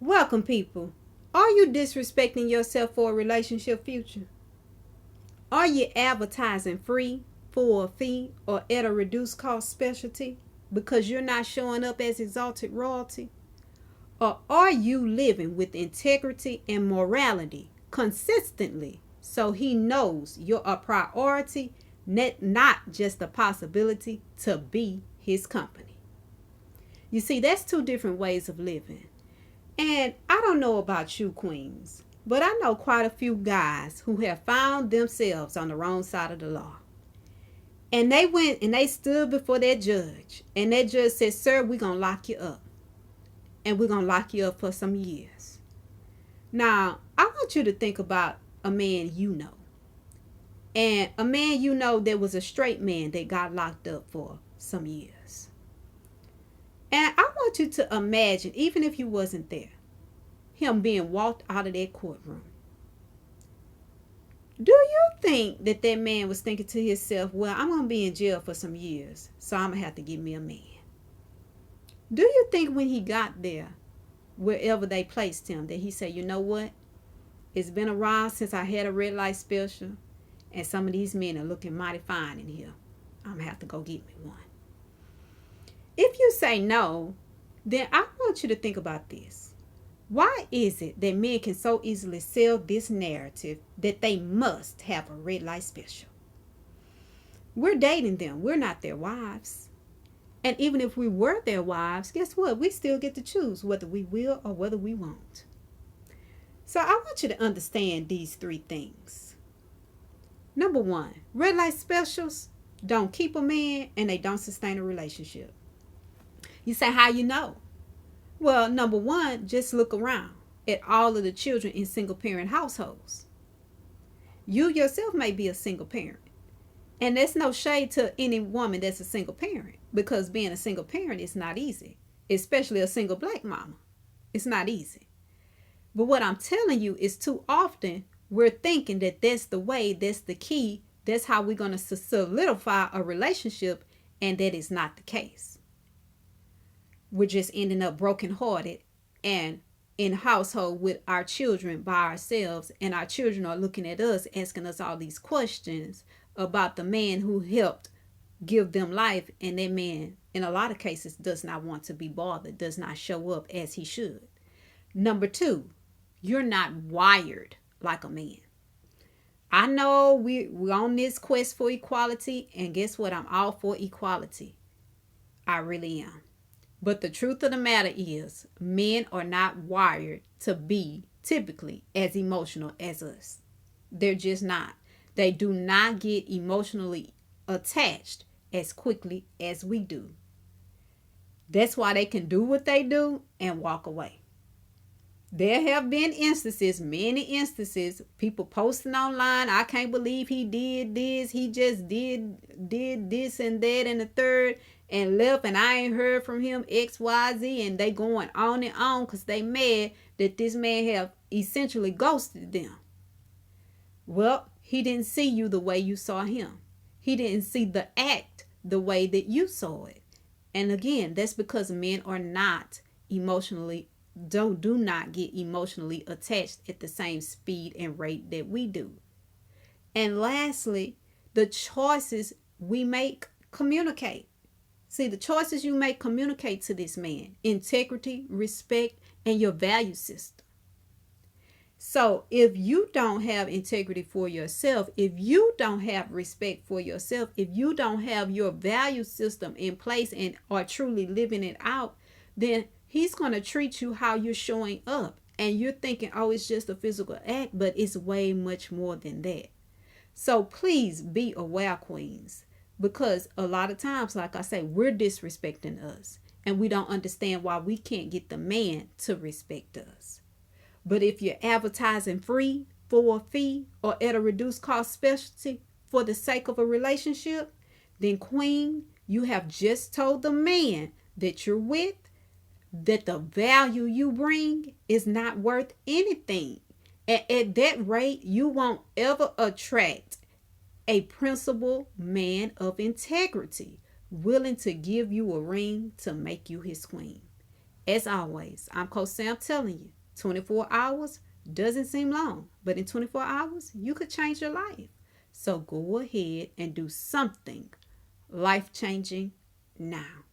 Welcome, people. Are you disrespecting yourself for a relationship future? Are you advertising free, for a fee, or at a reduced cost specialty because you're not showing up as exalted royalty? Or are you living with integrity and morality consistently so he knows you're a priority, not just a possibility to be his company? You see, that's two different ways of living. And I don't know about you, queens, but I know quite a few guys who have found themselves on the wrong side of the law. And they went and they stood before that judge. And that judge said, "Sir, we're going to lock you up. And we're going to lock you up for some years." Now, I want you to think about a man you know. And a man you know that was a straight man that got locked up for some years. And I want you to imagine, even if you wasn't there, him being walked out of that courtroom. Do you think that that man was thinking to himself, well, I'm going to be in jail for some years, so I'm going to have to get me a man? Do you think when he got there, wherever they placed him, that he said, you know what? It's been a while since I had a red light special, and some of these men are looking mighty fine in here. I'm going to have to go get me one. If you say no, then I want you to think about this. Why is it that men can so easily sell this narrative that they must have a red light special? We're dating them. We're not their wives. And even if we were their wives, guess what? We still get to choose whether we will or whether we won't. So I want you to understand these three things. Number one, red light specials don't keep a man and they don't sustain a relationship. You say, how you know? Well, number one, just look around at all of the children in single parent households. You yourself may be a single parent. And there's no shade to any woman that's a single parent, because being a single parent is not easy, especially a single black mama. It's not easy. But what I'm telling you is too often we're thinking that that's the way, that's the key, that's how we're going to solidify a relationship, and that is not the case. We're just ending up brokenhearted and in household with our children by ourselves, and our children are looking at us, asking us all these questions about the man who helped give them life, and that man in a lot of cases does not want to be bothered, does not show up as he should. Number two, you're not wired like a man. I know we're on this quest for equality, and guess what? I'm all for equality. I really am. But the truth of the matter is, men are not wired to be typically as emotional as us. They're just not. They do not get emotionally attached as quickly as we do. That's why they can do what they do and walk away. There have been instances, many instances, people posting online, I can't believe he did this, he just did this and that and the third, and left, and I ain't heard from him, XYZ, and they going on and on because they mad that this man have essentially ghosted them. Well, he didn't see you the way you saw him. He didn't see the act the way that you saw it. And again, that's because men are not emotionally, do not get emotionally attached at the same speed and rate that we do. And lastly, the choices we make communicate. See, the choices you make communicate to this man integrity, respect, and your value system. So if you don't have integrity for yourself, if you don't have respect for yourself, if you don't have your value system in place and are truly living it out, then he's going to treat you how you're showing up. And you're thinking, oh, it's just a physical act, but it's way much more than that. So please be aware, queens. Because a lot of times, like I say, we're disrespecting us. And we don't understand why we can't get the man to respect us. But if you're advertising free, for a fee, or at a reduced cost specialty for the sake of a relationship, then queen, you have just told the man that you're with that the value you bring is not worth anything. And at that rate, you won't ever attract a principled man of integrity willing to give you a ring to make you his queen. As always, I'm Coach Sam telling you, 24 hours doesn't seem long, but in 24 hours, you could change your life. So go ahead and do something life changing now.